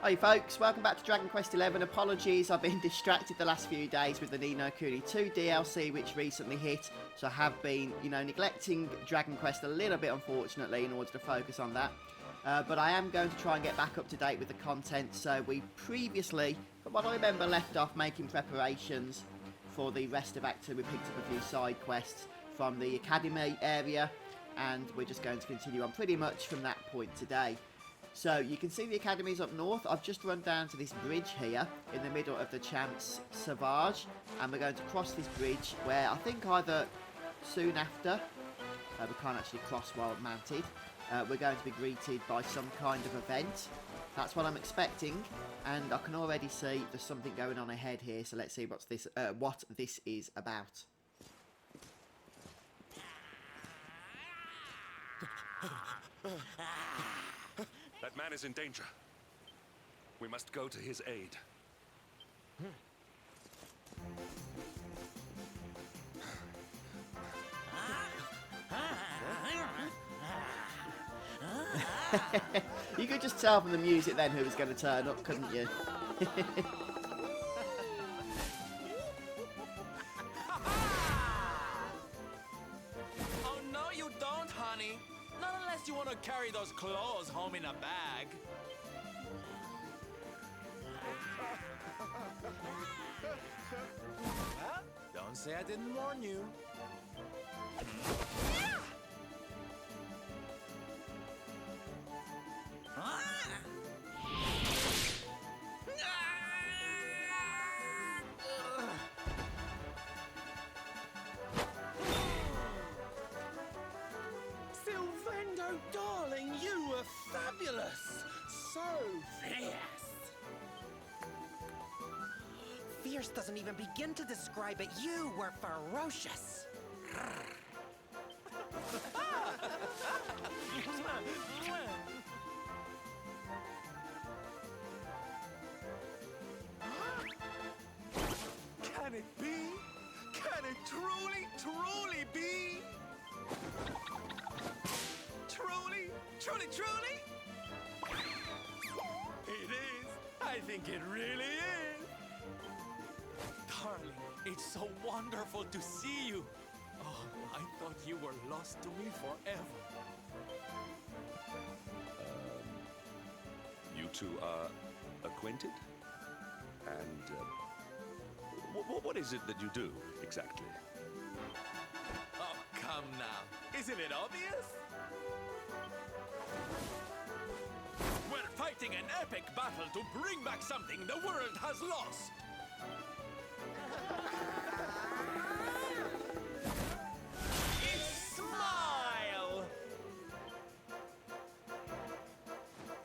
Hi folks, welcome back to Dragon Quest XI. Apologies, I've been distracted the last few days with the Ni no Kuni 2 DLC which recently hit, so I have been, neglecting Dragon Quest a little bit unfortunately in order to focus on that. But I am going to try and get back up to date with the content, so we previously, from what I remember, left off making preparations for the rest of Act 2. We picked up a few side quests from the Academy area, and we're just going to continue on pretty much from that point today. So you can see the academies up north. I've just run down to this bridge here in the middle of the Champs Sauvage, and we're going to cross this bridge where I think either soon after, we can't actually cross while mounted, we're going to be greeted by some kind of event. That's what I'm expecting, and I can already see there's something going on ahead here, so let's see what this is about. That man is in danger. We must go to his aid. You could just tell from the music then who was going to turn up, couldn't you? Oh, no you don't, honey. Not unless you want to carry those clothes home in a bag. Well, don't say I didn't warn you. Sylvando, darling, you were fabulous! So fierce! Fierce doesn't even begin to describe it. You were ferocious. Can it be? Can it truly, truly be? Truly, truly, truly? It is. I think it really is. Darling, it's so wonderful to see you. Oh, I thought you were lost to me forever. You two are acquainted? And what is it that you do, exactly? Oh, come now. Isn't it obvious? We're fighting an epic battle to bring back something the world has lost. It's Smile!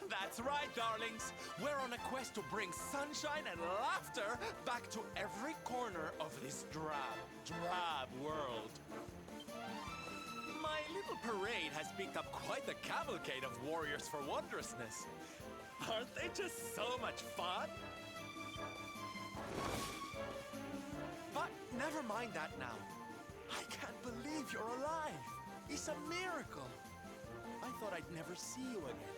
That's right, darlings. We're on a quest to bring sunshine and laughter back to every corner of this drab world. My little parade has picked up quite the cavalcade of warriors for wondrousness. Aren't they just so much fun? But never mind that now. I can't believe you're alive. It's a miracle. I thought I'd never see you again.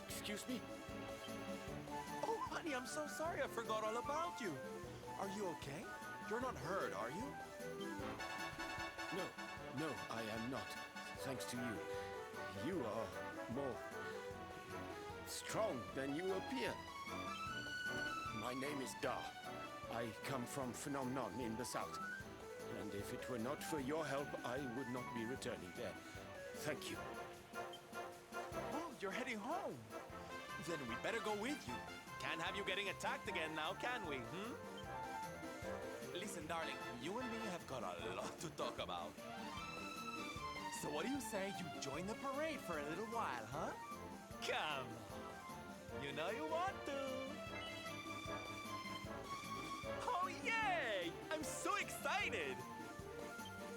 Excuse me? Oh, honey, I'm so sorry. I forgot all about you. Are you okay? You're not hurt, are you? No, I am not. Thanks to you. You are more strong than you appear. My name is Da. I come from Phenomenon in the south. And if it were not for your help, I would not be returning there. Thank you. Oh, you're heading home. Then we'd better go with you. Can't have you getting attacked again now, can we, Listen, darling, you and me have got a lot to talk about. So what do you say you join the parade for a little while, huh? Come on. You know you want to. Oh, yay! I'm so excited!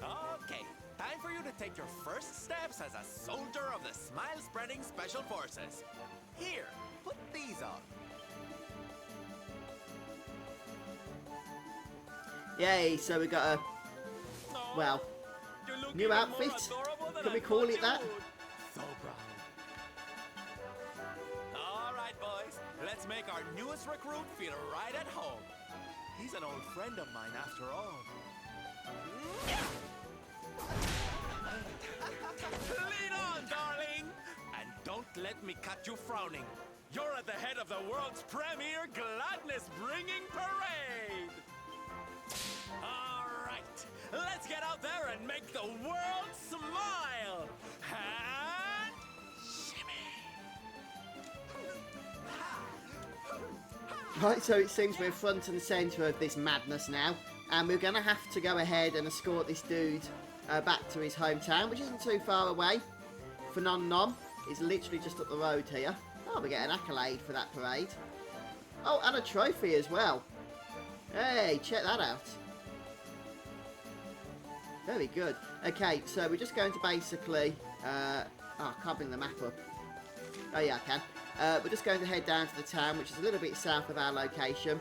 Okay, time for you to take your first steps as a soldier of the Smile-Spreading Special Forces. Here, put these on. Yay, so we got a, well, new outfit. Can we call it that? So proud. Let's make our newest recruit feel right at home. He's an old friend of mine after all. Lean on, darling! And don't let me cut you frowning. You're at the head of the world's premier gladness-bringing parade! All right, let's get out there and make the world smile! And... shimmy! Right, so it seems we're front and centre of this madness now, and we're going to have to go ahead and escort this dude back to his hometown, which isn't too far away. Phenomenon is literally just up the road here. Oh, we get an accolade for that parade. Oh, and a trophy as well. Hey, check that out. Very good. Okay, so we're just going to basically... oh, I can't bring the map up. Oh, yeah, I can. We're just going to head down to the town, which is a little bit south of our location,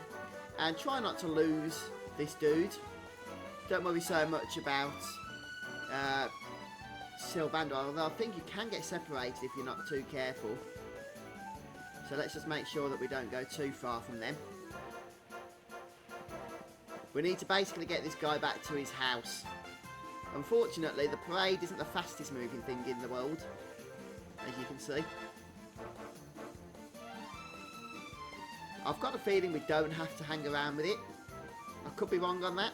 and try not to lose this dude. Don't worry so much about Sylvando, although I think you can get separated if you're not too careful. So let's just make sure that we don't go too far from them. We need to basically get this guy back to his house. Unfortunately, the parade isn't the fastest moving thing in the world, as you can see. I've got a feeling we don't have to hang around with it. I could be wrong on that.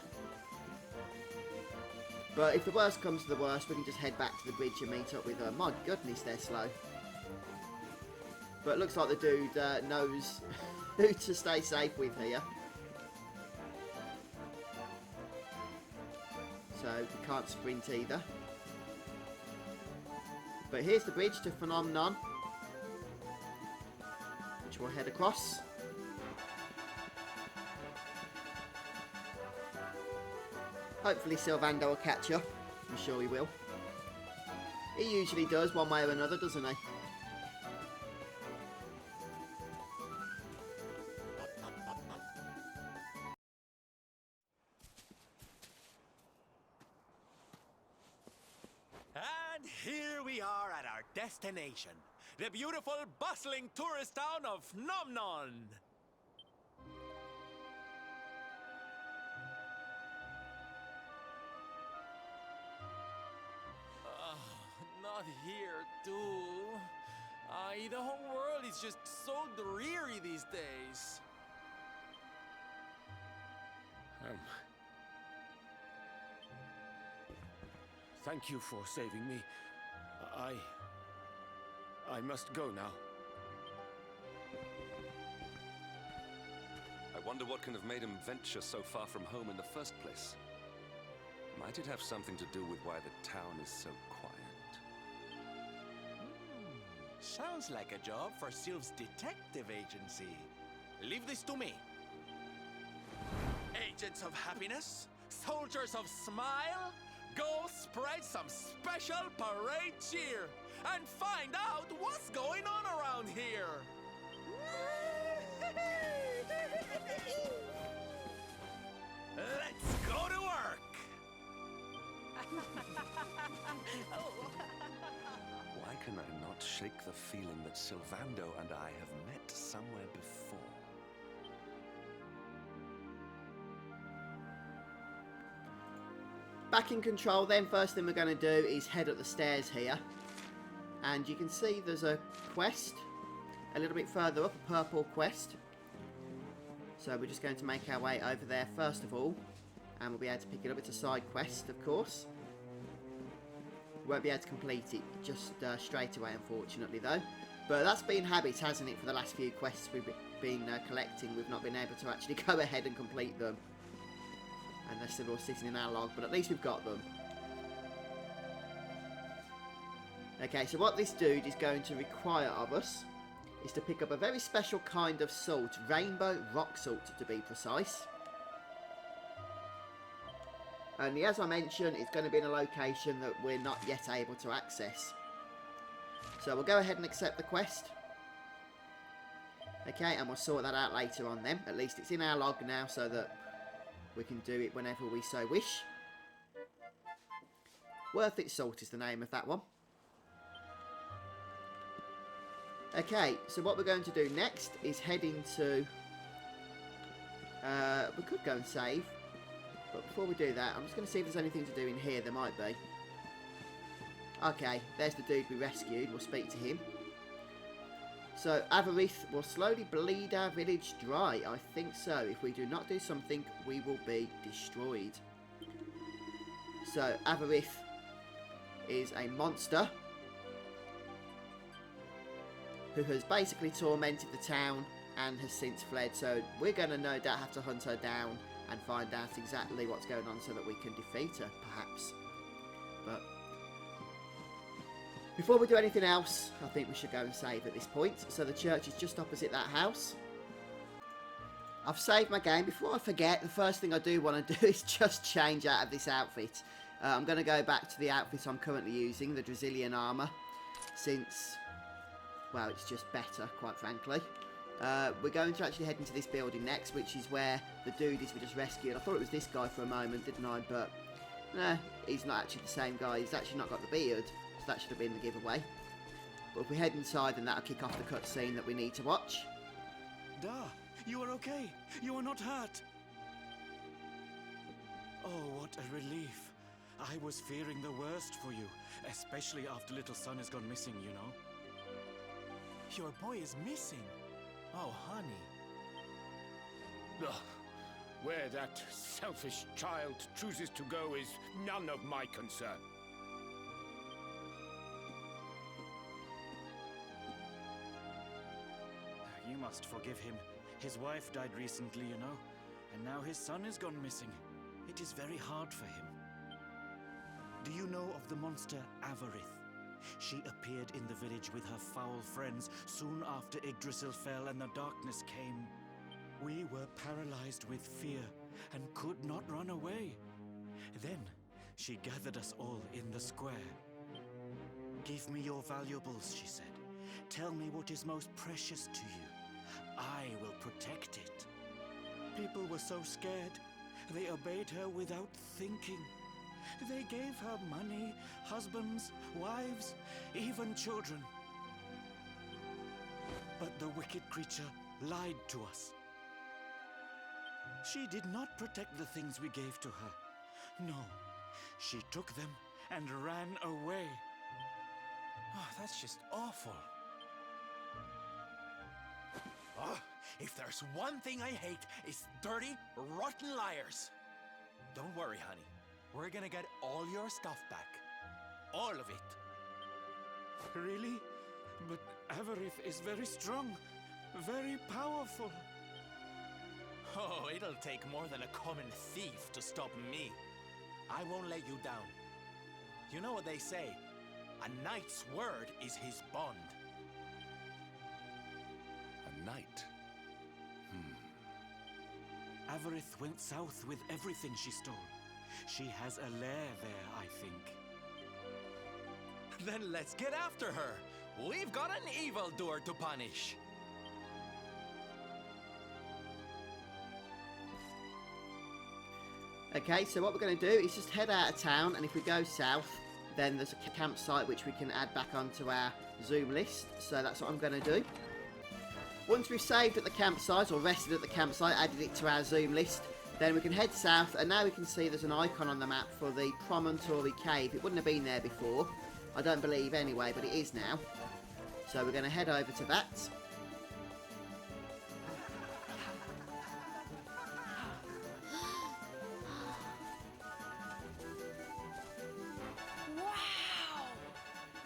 But if the worst comes to the worst, we can just head back to the bridge and meet up with her. My goodness, they're slow. But it looks like the dude knows who to stay safe with here. So we can't sprint either. But here's the bridge to Phenomenon, which we'll head across. Hopefully Sylvando will catch up. I'm sure he will. He usually does, one way or another, doesn't he? And here we are at our destination, the beautiful, bustling tourist town of Nomnon. Not here, too. The whole world is just so dreary these days. Thank you for saving me. I must go now. I wonder what can have made him venture so far from home in the first place. Might it have something to do with why the town is so quiet? Sounds like a job for Sylv's detective agency. Leave this to me. Agents of happiness, soldiers of smile, go spread some special parade cheer and find out what's going on around here. Let's go to work. Why can I not shake the feeling that Sylvando and I have met somewhere before? Back in control then, first thing we're going to do is head up the stairs here. And you can see there's a quest a little bit further up, a purple quest. So we're just going to make our way over there first of all. And we'll be able to pick it up. It's a side quest, of course. We won't be able to complete it just straight away, unfortunately, though. But that's been habit, hasn't it, for the last few quests we've been collecting. We've not been able to actually go ahead and complete them. And they're still all sitting in our log, but at least we've got them. Okay, so what this dude is going to require of us is to pick up a very special kind of salt. Rainbow rock salt, to be precise. Only, as I mentioned, it's going to be in a location that we're not yet able to access. So we'll go ahead and accept the quest. Okay, and we'll sort that out later on then. At least it's in our log now so that we can do it whenever we so wish. Worth It Salt is the name of that one. Okay, so what we're going to do next is head into... we could go and save, but before we do that, I'm just going to see if there's anything to do in here. There might be. Okay, there's the dude we rescued. We'll speak to him. So, Avarith will slowly bleed our village dry. I think so. If we do not do something, we will be destroyed. So, Avarith is a monster who has basically tormented the town and has since fled. So, we're going to no doubt have to hunt her down and find out exactly what's going on so that we can defeat her, perhaps. But before we do anything else, I think we should go and save at this point. So the church is just opposite that house. I've saved my game. Before I forget, the first thing I do want to do is just change out of this outfit. I'm going to go back to the outfit I'm currently using, the Brazilian armour, since, well, it's just better, quite frankly. We're going to actually head into this building next, which is where the dude is we just rescued. I thought it was this guy for a moment, didn't I? But, nah, he's not actually the same guy. He's actually not got the beard. So that should have been the giveaway. But if we head inside, then that'll kick off the cutscene that we need to watch. Da, you are okay. You are not hurt. Oh, what a relief. I was fearing the worst for you, especially after little son has gone missing, you know. Your boy is missing. Oh, honey. Ugh. Where that selfish child chooses to go is none of my concern. You must forgive him. His wife died recently, you know, and now his son has gone missing. It is very hard for him. Do you know of the monster Avarith? She appeared in the village with her foul friends soon after Yggdrasil fell and the darkness came. We were paralyzed with fear and could not run away. Then she gathered us all in the square. "Give me your valuables," she said. "Tell me what is most precious to you. I will protect it." People were so scared. They obeyed her without thinking. They gave her money, husbands, wives, even children. But the wicked creature lied to us. She did not protect the things we gave to her. No, she took them and ran away. Oh, that's just awful. Oh, if there's one thing I hate, it's dirty, rotten liars. Don't worry, honey. We're gonna get all your stuff back. All of it. Really? But Avarith is very strong, very powerful. Oh, it'll take more than a common thief to stop me. I won't let you down. You know what they say? A knight's word is his bond. A knight? Avarith went south with everything she stole. She has a lair there, I think. Then let's get after her. We've got an evildoer to punish. Okay, so what we're going to do is just head out of town, and if we go south, then there's a campsite which we can add back onto our Zoom list. So that's what I'm going to do. Once we've saved at the campsite, or rested at the campsite, added it to our Zoom list, then we can head south, and now we can see there's an icon on the map for the Promontory Cave. It wouldn't have been there before, I don't believe anyway, but it is now. So we're going to head over to that. Wow!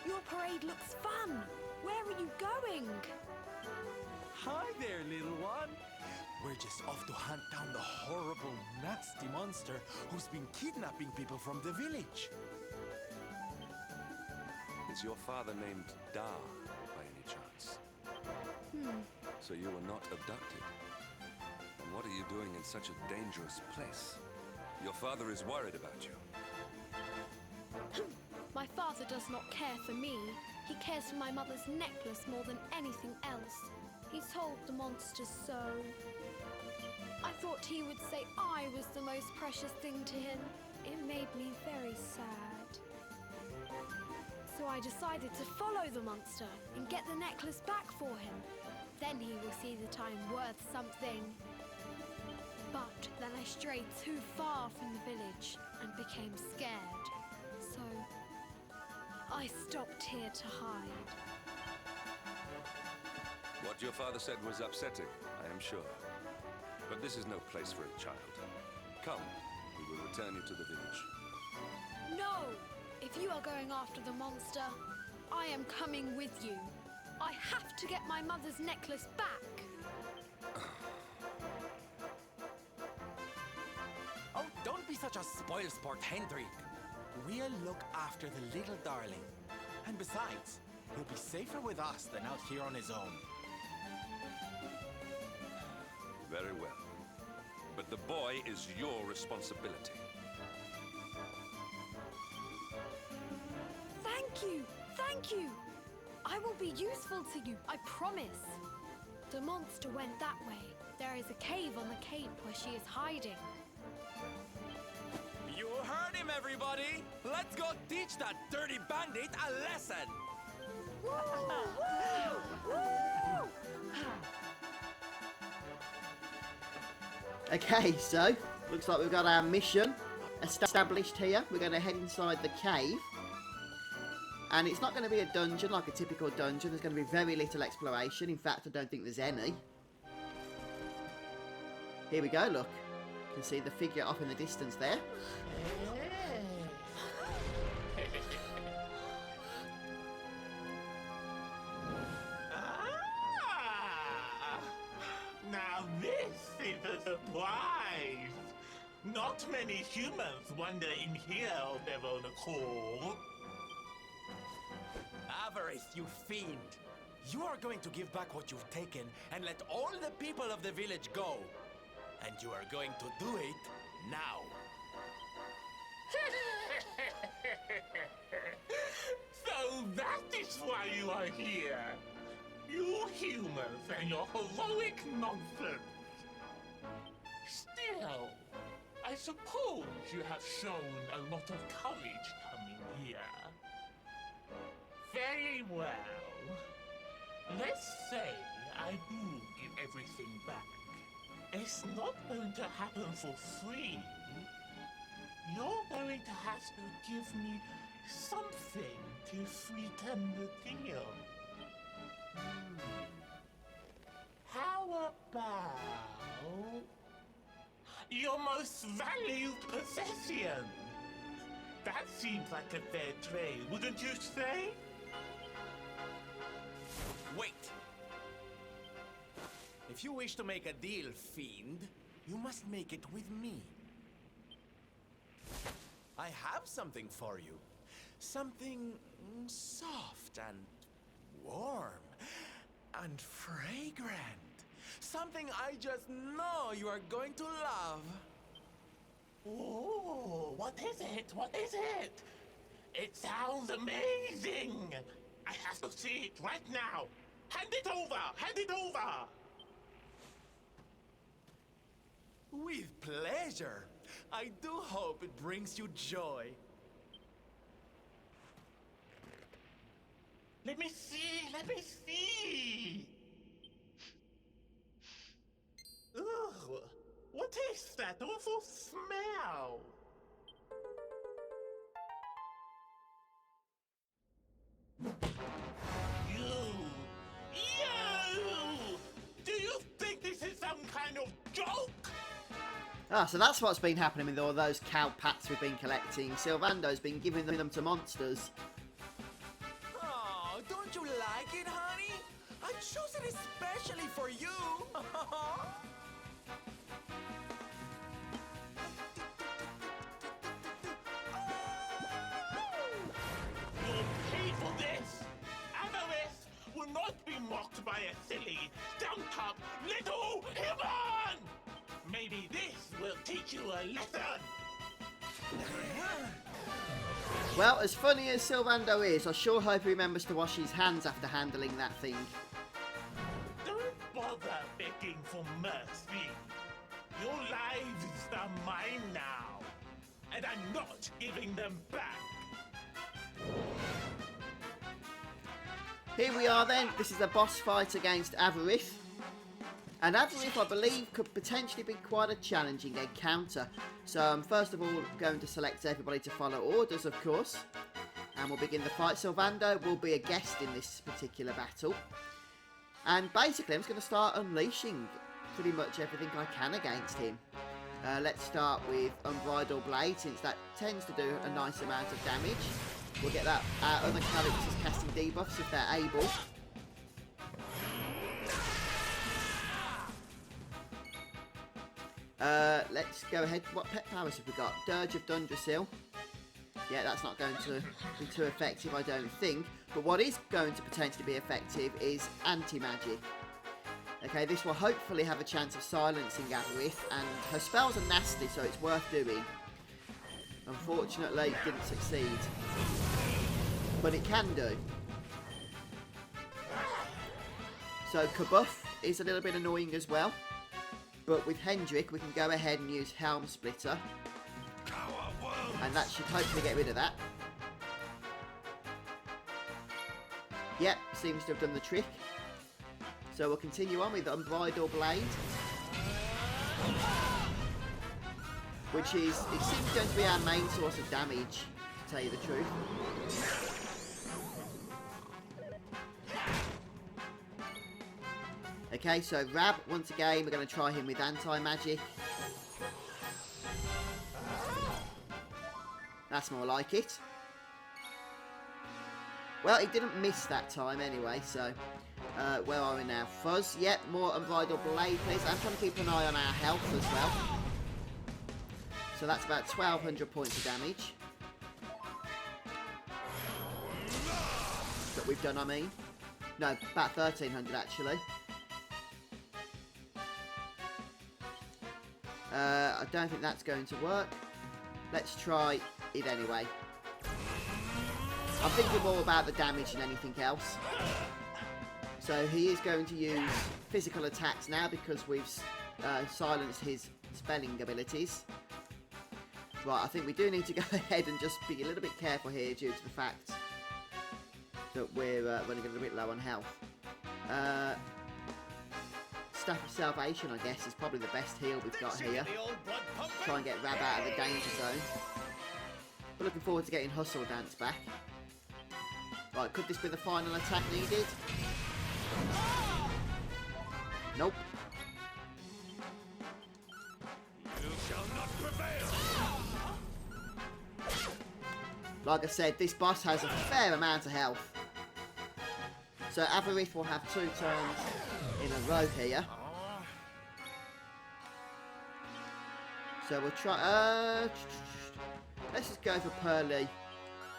Your parade looks fun. Where are you going? Hi there, little one. We're just off to hunt down the horrible, nasty monster who's been kidnapping people from the village. Is your father named Da, by any chance? So you were not abducted? And what are you doing in such a dangerous place? Your father is worried about you. My father does not care for me. He cares for my mother's necklace more than anything else. He told the monsters so. I thought he would say I was the most precious thing to him. It made me very sad. So I I decided to follow the monster and get the necklace back for him. Then he will see that I'm worth something. But then I strayed too far from the village and became scared. So I stopped here to hide. What your father said was upsetting, I am sure. But this is no place for a child. Come, we will return you to the village. No! If you are going after the monster, I am coming with you. I have to get my mother's necklace back. Oh, don't be such a spoilsport, Hendrik. We'll look after the little darling. And besides, he'll be safer with us than out here on his own. Very well. But the boy is your responsibility. Thank you! Thank you! I will be useful to you, I promise. The monster went that way. There is a cave on the cape where she is hiding. You heard him, everybody! Let's go teach that dirty bandit a lesson! Okay, so looks like we've got our mission established here. We're going to head inside the cave. And it's not going to be a dungeon like a typical dungeon. There's going to be very little exploration. In fact, I don't think there's any. Here we go, look. You can see the figure off in the distance there. Now this is a surprise! Not many humans wander in here of their own accord. Avarith, you fiend! You are going to give back what you've taken and let all the people of the village go. And you are going to do it now. So that is why you are here! You humans and your heroic nonsense! Still, I suppose you have shown a lot of courage coming here. Very well. Let's say I do give everything back. It's not going to happen for free. You're going to have to give me something to sweeten the deal. How about your most valued possession? That seems like a fair trade, wouldn't you say? Wait! If you wish to make a deal, fiend, you must make it with me. I have something for you. Something soft and warm and fragrant. Something I just know you are going to love. Oh, what is it? What is it? It sounds amazing! I have to see it right now! Hand it over! Hand it over! With pleasure. I do hope it brings you joy. Let me see! Let me see! Ugh! What is that awful smell? You! Do you think this is some kind of joke? Ah, so that's what's been happening with all those cow pats we've been collecting. Sylvando's been giving them to monsters. Oh, don't you like it, honey? I chose it especially for you. You'll pay for this! Avarith will not be mocked by a silly, stumped-up little human! Maybe this will teach you a lesson! Well, as funny as Sylvando is, I sure hope he remembers to wash his hands after handling that thing. Don't bother begging for mercy. Your lives are mine now, and I'm not giving them back. Here we are then. This is a boss fight against Avarith. And Avarith, I believe, could potentially be quite a challenging encounter. So I'm first of all going to select everybody to follow orders, of course. And we'll begin the fight. Sylvando will be a guest in this particular battle. And basically, I'm just going to start unleashing pretty much everything I can against him. Let's start with Unbridled Blade, since that tends to do a nice amount of damage. We'll get that other characters casting debuffs if they're able. Let's go ahead. What pet powers have we got? Dirge of Dundrasil. Yeah, that's not going to be too effective, I don't think. But what is going to potentially be effective is anti-magic. Okay, this will hopefully have a chance of silencing Avarith, and her spells are nasty, so it's worth doing. Unfortunately, it didn't succeed. But it can do. So Kabuff is a little bit annoying as well. But with Hendrik, we can go ahead and use Helm Splitter. And that should hopefully get rid of that. Yep, seems to have done the trick. So we'll continue on with Unbridled Blade. Which is, it seems going to be our main source of damage, to tell you the truth. Okay, so Rab, once again, we're going to try him with anti-magic. That's more like it. Well, he didn't miss that time anyway, so... where are we now? Fuzz, yep, more Unbridled Blade, please. I'm trying to keep an eye on our health as well. So that's about 1,200 points of damage. That we've done, I mean. No, about 1,300 actually. I don't think that's going to work. Let's try it anyway. I'm thinking more about the damage than anything else. So he is going to use physical attacks now because we've silenced his spelling abilities. Right, I think we do need to go ahead and just be a little bit careful here due to the fact that we're running a little bit low on health. Staff of Salvation, I guess, is probably the best heal we've got here. Try and get Rab out of the danger zone. We're looking forward to getting Hustle Dance back. Right, could this be the final attack needed? Nope. You shall not prevail. Like I said, this boss has a fair amount of health. So Avarith will have 2 turns in a row here. So we'll try... let's just go for Pearly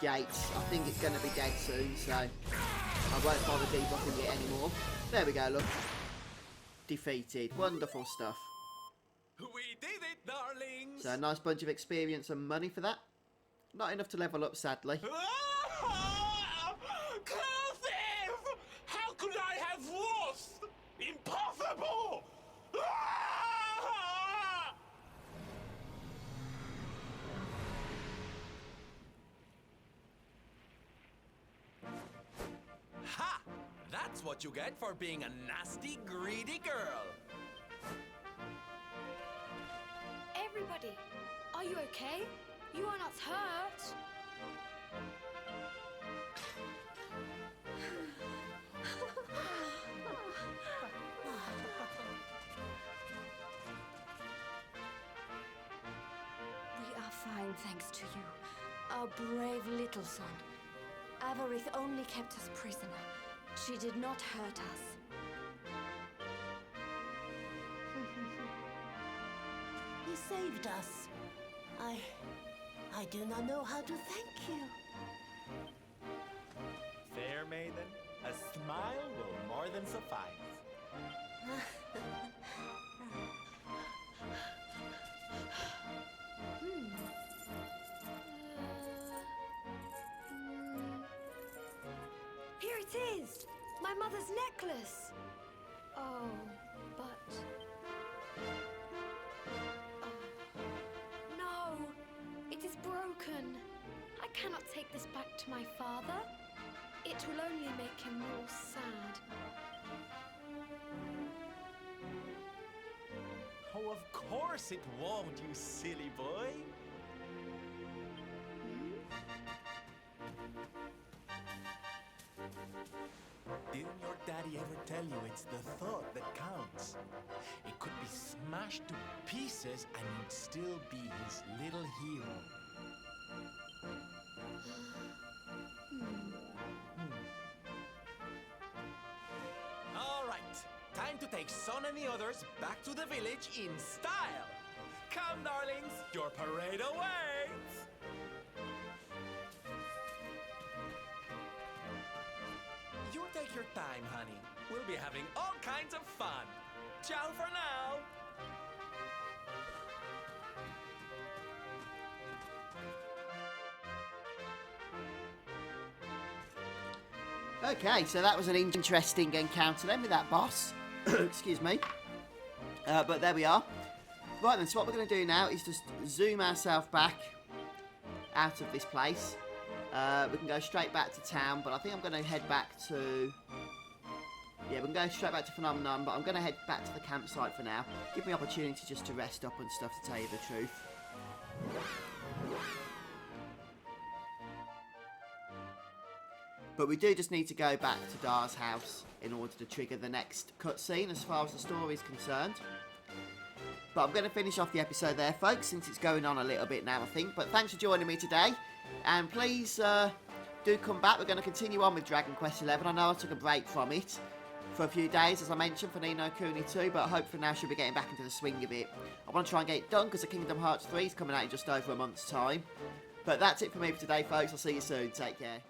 Gates. I think it's going to be dead soon, so I won't bother debuffing it anymore. There we go, look. Defeated. Wonderful stuff. We did it, darlings! So a nice bunch of experience and money for that. Not enough to level up, sadly. How could I have lost? Impossible! Ha! That's what you get for being a nasty, greedy girl. Everybody, are you okay? You are not hurt. We are fine, thanks to you. Our brave little son. Avarith only kept us prisoner. She did not hurt us. He saved us. I do not know how to thank you. Fair maiden, a smile will more than suffice. Here it is! My mother's necklace! Oh, but... No! It is broken! I cannot take this back to my father. It will only make him more sad. Oh, of course it won't, you silly boy. Didn't your daddy ever tell you it's the thought that counts? It could be smashed to pieces and you'd still be his little hero. All right, time to take Son and the others back to the village in style. Come, darlings, your parade awaits. You take your time, honey. We'll be having all kinds of fun. Ciao for now. Okay, so that was an interesting encounter then with that boss. Excuse me. But there we are. Right then, so what we're going to do now is just zoom ourselves back out of this place. We can go straight back to town, but I think I'm going to head back to... Yeah, we can go straight back to Phenomenon, but I'm going to head back to the campsite for now. Give me opportunity just to rest up and stuff, to tell you the truth. But we do just need to go back to Dar's house in order to trigger the next cutscene as far as the story is concerned. But I'm going to finish off the episode there, folks, since it's going on a little bit now, I think. But thanks for joining me today. And please do come back. We're going to continue on with Dragon Quest XI. I know I took a break from it for a few days, as I mentioned, for Ni no Kuni 2. But hopefully now she'll be getting back into the swing of it. I want to try and get it done because the Kingdom Hearts 3 is coming out in just over a month's time. But that's it for me for today, folks. I'll see you soon. Take care.